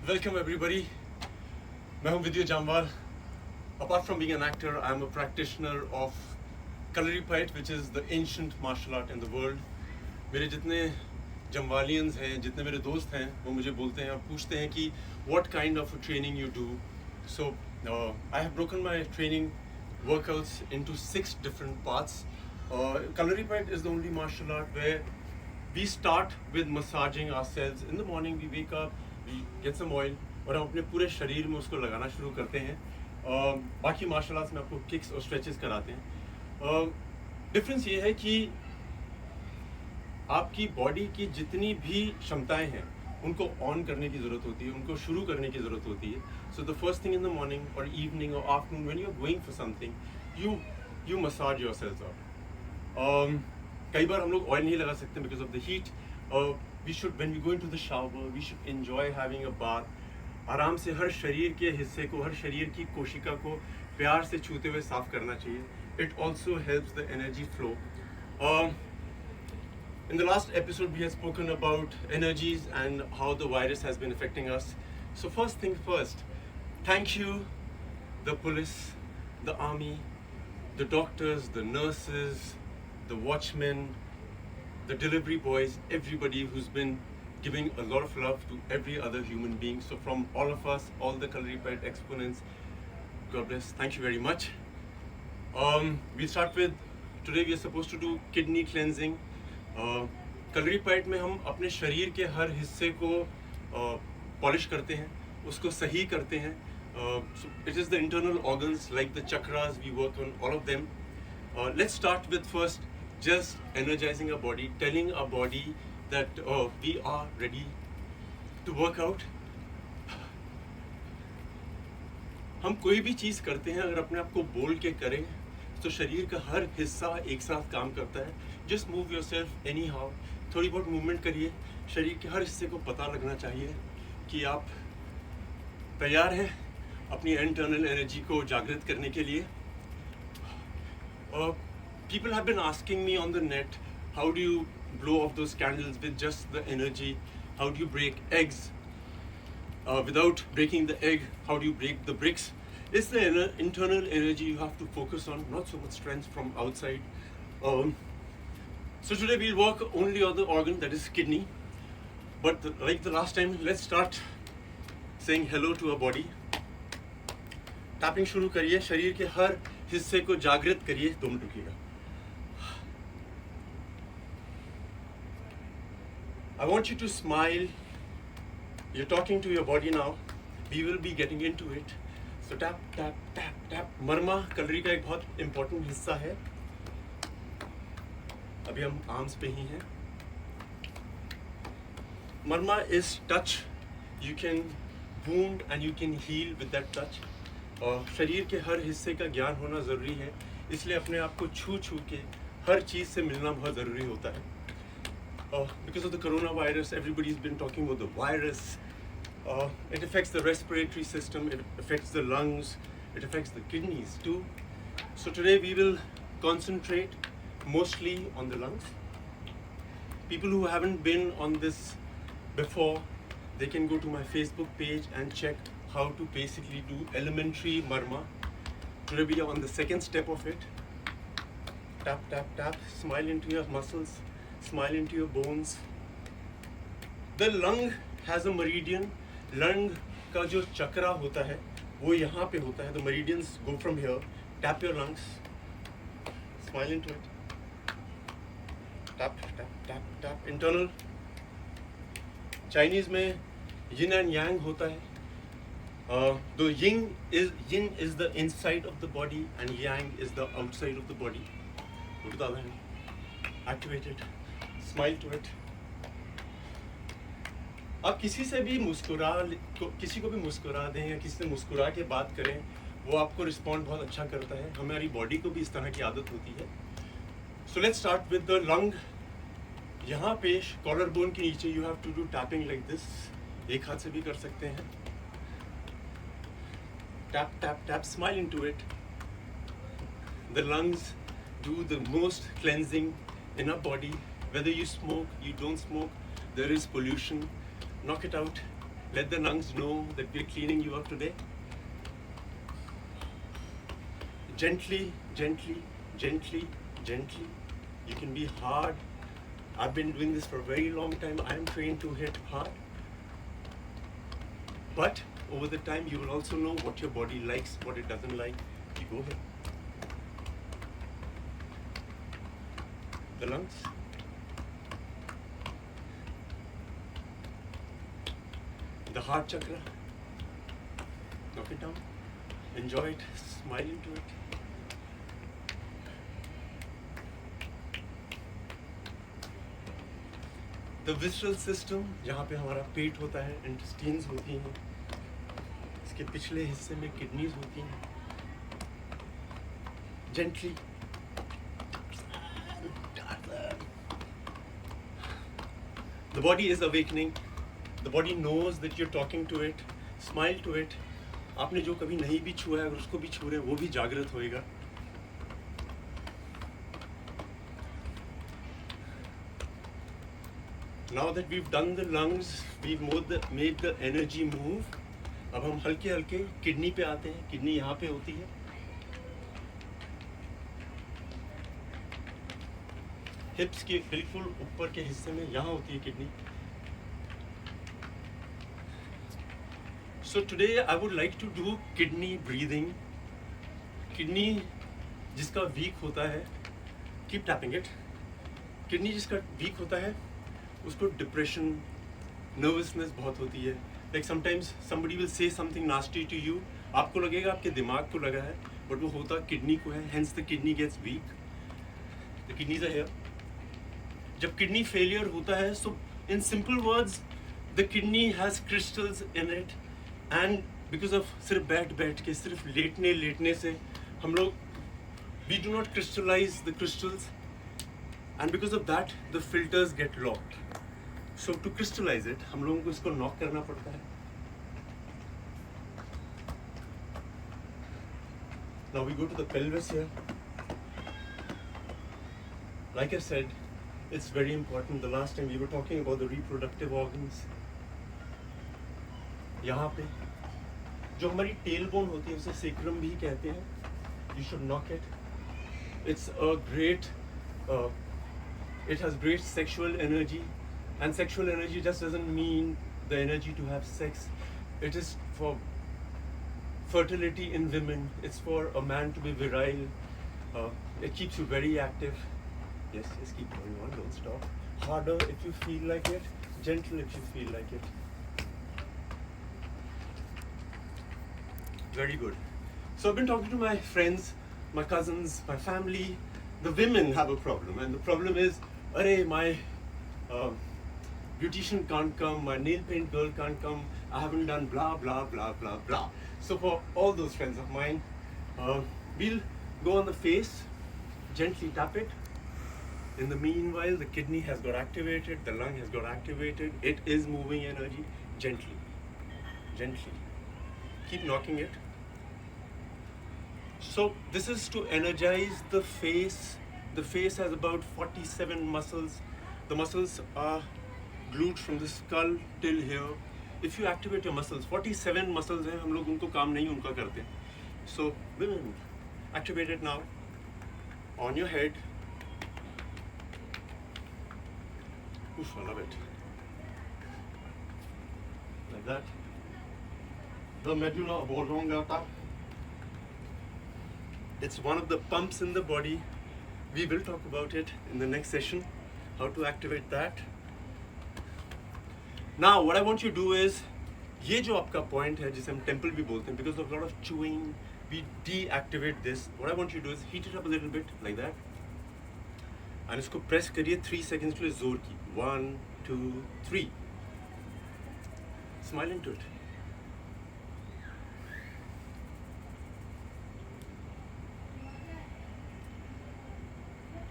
Welcome everybody. मैं हूं विद्या Jammwal. Apart from being an actor, I am a practitioner of Kalaripayattu fight, which is the ancient martial art in the world. मेरे जितने जमवालियंस हैं, जितने मेरे दोस्त हैं, वो मुझे बोलते हैं और पूछते हैं कि what kind of a training you do. So I have broken my training workouts into 6 different parts. Kalaripayattu is the only martial art where we start with massaging ourselves. In the morning we wake up, we get some oil और हम अपने पूरे शरीर में उसको लगाना शुरू करते हैं. बाकी मार्शल आर्ट्स में आपको किक्स और स्ट्रेचेस कराते हैं. डिफरेंस ये है कि आपकी बॉडी की जितनी भी क्षमताएं हैं उनको ऑन करने की ज़रूरत होती है, उनको शुरू करने की ज़रूरत होती है. So the first thing in the morning और इवनिंग और afternoon when you are going for something you massage yourself up. कई बार हम लोग ऑयल नहीं लगा सकते because of the heat. We should when we go into the shower we should enjoy having a bath. आराम से हर शरीर के हिस्से को, हर शरीर की कोशिका को प्यार से छूते हुए साफ करना चाहिए. It also helps the energy flow. In the last episode, we have spoken about energies and how the virus has been affecting us. So first thing first, thank you, the police, the army, the doctors, the nurses, the watchmen, the delivery boys, everybody who's been giving a lot of love to every other human being. So from all of us, all the Kalaripayattu exponents, God bless, thank you very much. We'll start with, today we are supposed to do kidney cleansing. कलरीपैट में हम अपने शरीर के हर हिस्से को polish करते हैं, उसको सही करते हैं. It is the internal organs like the chakras, we work on all of them. Let's start with first just energising a body, telling a body that we are ready to work out. हम कोई भी चीज़ करते हैं अगर अपने आप को बोल के करें तो शरीर का हर हिस्सा एक साथ काम करता है. Just move your self any how, थोड़ी बहुत मूवमेंट करिए. शरीर के हर हिस्से को पता लगना चाहिए कि आप तैयार हैं अपनी इंटरनल एनर्जी को जागृत करने के लिए. People have been asking me on the net, how do you blow off those candles with just the energy, how do you break eggs without breaking the egg, how do you break the bricks? It's the internal energy you have to focus on, not so much strength from outside. So today we'll work only on the organ that is kidney. But like the last time, let's start saying hello to our body. Tapping शुरू करिए, शरीर के हर हिस्से को जागृत करिए. 2 minute रुकिएगा. I want you to smile. You're talking to your body now. We will be getting into it. So tap, tap, tap, tap. Marma kalari का एक बहुत important हिस्सा है. अभी हम आर्म्स पे ही हैं. मर्मा is touch. You can wound and you can heal with that touch. और शरीर के हर हिस्से का ज्ञान होना ज़रूरी है, इसलिए अपने आप को छू छू के हर चीज़ से मिलना बहुत ज़रूरी होता है. Because of the coronavirus, everybody's been talking about the virus. It affects the respiratory system, it affects the lungs, it affects the kidneys too. So today we will concentrate mostly on the lungs. People who haven't been on this before, they can go to my Facebook page and check how to basically do elementary marma. Today we are on the second step of it. Tap, tap, tap, smile into your muscles. Smile into your bones. The lung has a meridian. Lung का जो चक्रा होता है वो यहाँ पे होता है. The meridians go from here. Tap your lungs. Smile into it. Tap, tap, tap, tap. Internal. Chinese में yin and yang होता है. The yin is the inside of the body and yang is the outside of the body. Activate it. Smile to it. आप किसी से भी किसी को भी मुस्कुरा दें या किसी से मुस्कुरा के बात करें, वो आपको रिस्पॉन्ड बहुत अच्छा करता है. हमारी बॉडी को भी इस तरह की आदत होती है. So let's start with the lung. यहाँ पे कॉलर बोन के नीचे you have to do tapping like this. एक हाथ से भी कर सकते हैं. Tap tap tap. Smile into it. The lungs do the most cleansing in our body. Whether you smoke, you don't smoke, there is pollution. Knock it out. Let the lungs know that we're cleaning you up today. Gently, gently, gently, gently. You can be hard. I've been doing this for a very long time. I am trained to hit hard. But over the time, you will also know what your body likes, what it doesn't like. You go ahead. The lungs. The heart chakra. Knock it down. Enjoy it. Smile into it. The visceral system, जहाँ पे हमारा पेट होता है, intestines होती हैं, इसके पिछले हिस्से में kidneys होती हैं. Gently. The body is awakening. The body knows that you're talking to it. Smile to it. आपने जो कभी नहीं भी छुआ है, अगर उसको भी छू रहे हैं, वो भी जागृत होएगा. Now that we've done the lungs, we've made the energy move. अब हम हल्के हल्के किडनी पे आते हैं. किडनी यहाँ पे होती है. हिप्स के बिल्कुल ऊपर के हिस्से में यहाँ होती है kidney. So today I would like to do kidney breathing. Kidney जिसका weak होता है, keep tapping it. Kidney जिसका weak होता है, उसको depression, nervousness बहुत होती है. Like sometimes somebody will say something nasty to you. आपको लगेगा आपके दिमाग को लगा है, but वो होता किडनी को है. Hence the kidney gets weak. The kidneys are here. जब kidney failure होता है, so in simple words, the kidney has crystals in it. And because of सिर्फ बैठ के सिर्फ लेटने से हम लोग we do not crystallize the crystals, and because of that the filters get locked. So to crystallize it हम लोगों को इसको knock करना पड़ता है. Now we go to the pelvis here. Like I said, it's very important. The last time we were talking about the reproductive organs. यहाँ पे जो हमारी टेलबोन होती है उसे सेक्रम भी कहते हैं. You should knock it. It's a great, it has great sexual energy, and sexual energy just doesn't mean the energy to have sex. It is for fertility in women. It's for a man to be virile. It keeps you very active. Yes, just keep going on. Don't stop. Harder if you feel like it. Gentle if you feel like it. Very good. So I've been talking to my friends, my cousins, my family. The women have a problem, and the problem is, arey, my beautician can't come, my nail paint girl can't come, I haven't done blah blah blah blah blah. So for all those friends of mine, we'll go on the face, gently tap it. In the meanwhile, the kidney has got activated, the lung has got activated. It is moving energy. Gently, gently. Keep knocking it. So this is to energize the face. The face has about 47 muscles. The muscles are glued from the skull till here. If you activate your muscles, 47 muscles हैं, हम लोग उनको काम नहीं उनका करते. So women, activate it now. On your head. Oof, I love it. Like that. The medulla oblongata. It's one of the pumps in the body. We will talk about it in the next session, how to activate that. Now, what I want you to do is, ये जो आपका point है, जिसे हम temple भी बोलते हैं, because of a lot of chewing, we deactivate this. What I want you to do is heat it up a little bit, like that. And इसको press करिए 3 seconds के लिए जोर की. 1, 2, 3. Smile into it.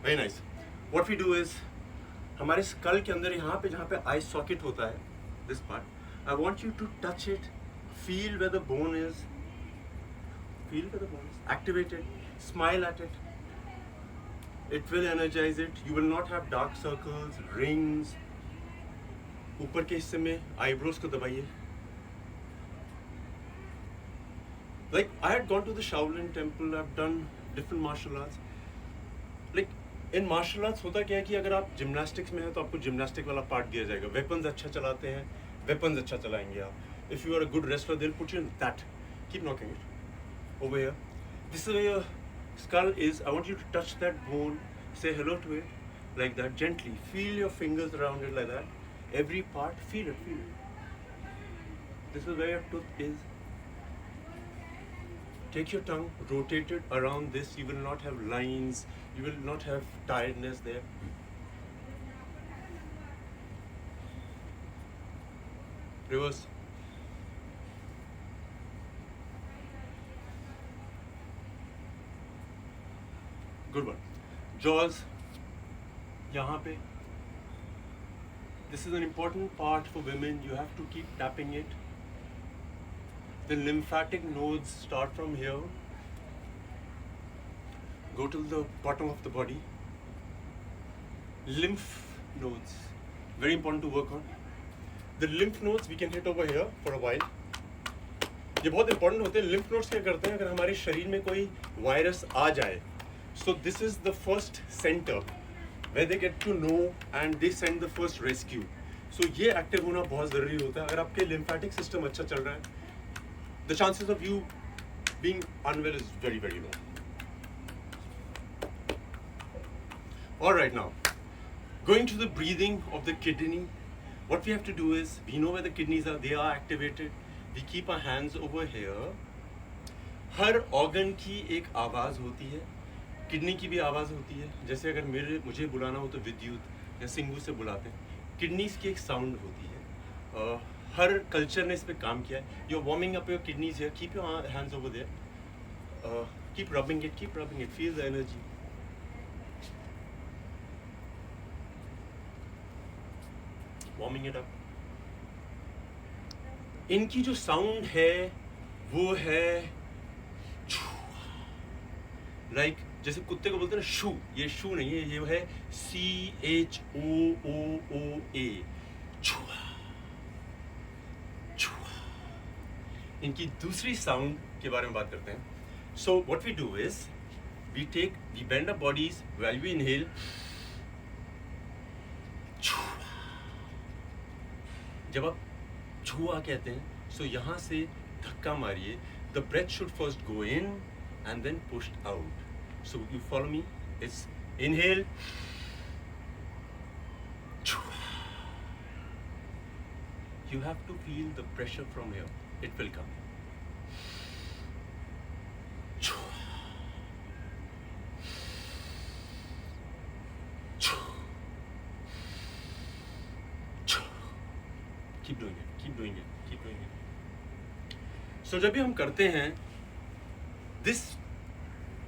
Very nice. What we do is, हमारे skull के अंदर यहाँ पे जहाँ पे eye socket होता है, this part, I want you to touch it, feel where the bone is, activate it, smile at it. It will energize it. You will not have dark circles, rings. ऊपर के हिस्से में eyebrows को दबाइए. Like I had gone to the Shaolin temple, I've done different martial arts. Like in martial arts होता क्या है कि अगर आप जिमनास्टिक्स में हैं तो आपको जिमनास्टिक वाला पार्ट दिया जाएगा, वेपन्स अच्छा चलाते हैं, वेपन्स अच्छा चलाएंगे आप. If you are a good wrestler they will put you in that. Keep knocking it over here. This is where your skull is. I want you to touch that bone, say hello to it, like that, gently. Feel your fingers around it like that. Every part, feel it, feel it. This is where your tooth is. Take your tongue, rotate it around this. You will not have lines, you will not have tiredness there. Reverse. Good one. Jaws. यहाँ पे. This is an important part for women. You have to keep tapping it. The lymphatic nodes start from here, go to the bottom of the body. Lymph nodes, very important to work on. The lymph nodes we can hit over here for a while. ये बहुत important होते हैं. Lymph nodes क्या करते हैं? अगर हमारे शरीर में कोई वायरस आ जाए, so this is the first center where they get to know and they send the first rescue. So ये active होना बहुत ज़रूरी होता है. अगर आपके lymphatic system अच्छा चल रहा है, the chances of you being unwell is very, very low. All right, now going to the breathing of the kidney. What we have to do is, we know where the kidneys are, they are activated. We keep our hands over here. Her organ की एक आवाज़ होती है, kidney की भी आवाज़ होती है. जैसे अगर मुझे बुलाना हो तो विद्युत या सिंगू से बुलाते हैं. किडनीज की एक साउंड होती है. हर कल्चर ने इस पे काम किया है. You're warming up your kidneys here. Keep your hands over there. Keep rubbing it. Keep rubbing it. Feel the energy. Warming it up. इनकी जो साउंड है वो है लाइक जैसे कुत्ते को बोलते हैं ना शू. ये शू नहीं है, ये है CHOOOA. इनकी दूसरी साउंड के बारे में बात करते हैं. So what we do is we bend our bodies while we inhale. जब आप छुआ कहते हैं, सो यहाँ से धक्का मारिए. The breath should first go in and then pushed out. So you follow me. It's inhale, you have to feel the pressure from here. It will come. Keep doing it, keep doing it, keep doing it. So जब भी हम करते हैं this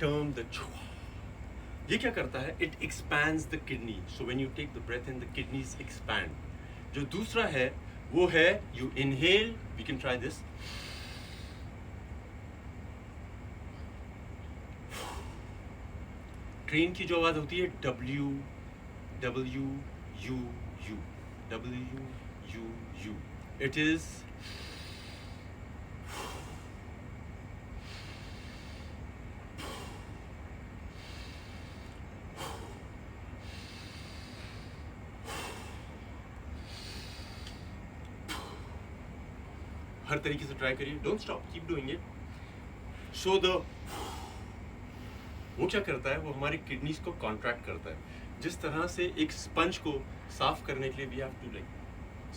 term, the chua, ये क्या करता है? It expands the kidney. So when you take the breath in, the kidneys expand. जो दूसरा है वो है you inhale. We can try this. Train की जो आवाज होती है W W U U W U U. It is हर तरीके से ट्राई करिए. Don't stop, keep doing it. So the वो क्या करता है? वो हमारी किडनीज को कॉन्ट्रैक्ट करता है. जिस तरह से एक स्पंज को साफ करने के लिए we have to like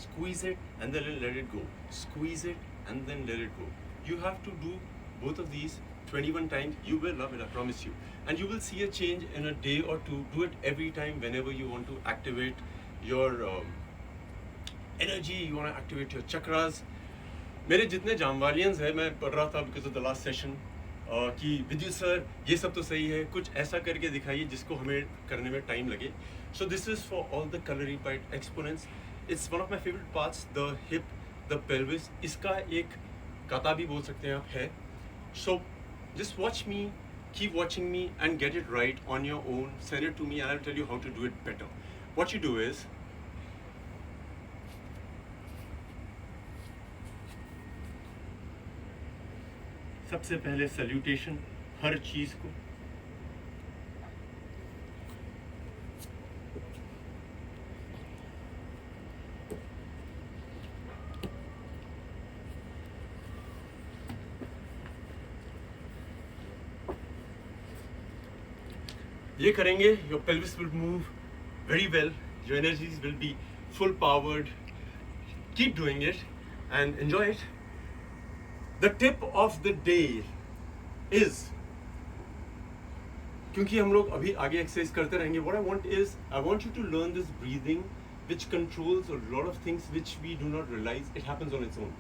squeeze it and then let it go, squeeze it and then let it go. You have to do both of these 21 times. You will love it, I promise you, and you will see a change in a day or two. Do it every time whenever you want to activate your energy, you want to activate your chakras. मेरे जितने जामवालियंस हैं, मैं पढ़ रहा था because of the last session कि विद्युत sir ये सब तो सही है, कुछ ऐसा करके दिखाइए जिसको हमें करने में टाइम लगे. So this is for all the clarified exponents. It's one of my favourite parts, the hip, the pelvis. इसका एक काता भी बोल सकते हैं आप है. So just watch me, keep watching me and get it right on your own. Send it to me and I will tell you how to do it better. What you do is सबसे पहले salutation हर चीज़ को। ये करेंगे, your pelvis will move very well, your energies will be full powered. Keep doing it and enjoy it. The tip of the day is, क्योंकि हम लोग अभी आगे एक्सरसाइज करते रहेंगे, what I want is I want you to learn this breathing which controls a lot of things which we do not realize it happens on its own.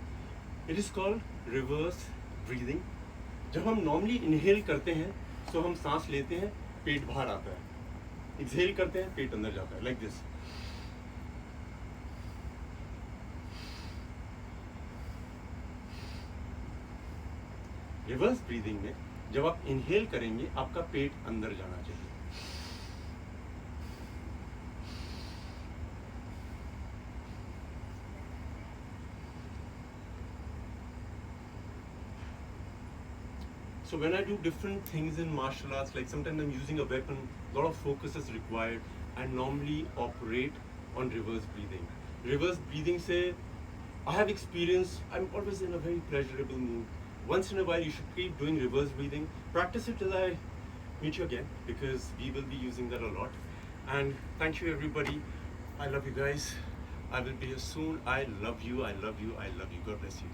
It is called reverse breathing. जब हम normally inhale करते हैं तो हम सांस लेते हैं, पेट बाहर आता है, एक्सहेल करते हैं, पेट अंदर जाता है, लाइक दिस। रिवर्स ब्रीदिंग में जब आप इनहेल करेंगे आपका पेट अंदर जाना चाहिए। So when I do different things in martial arts, like sometimes I'm using a weapon, a lot of focus is required. I normally operate on reverse breathing. Reverse breathing say, I have experience, I'm always in a very pleasurable mood. Once in a while you should keep doing reverse breathing. Practice it till I meet you again, because we will be using that a lot. And thank you everybody. I love you guys. I will be here soon. I love you, I love you, I love you. God bless you.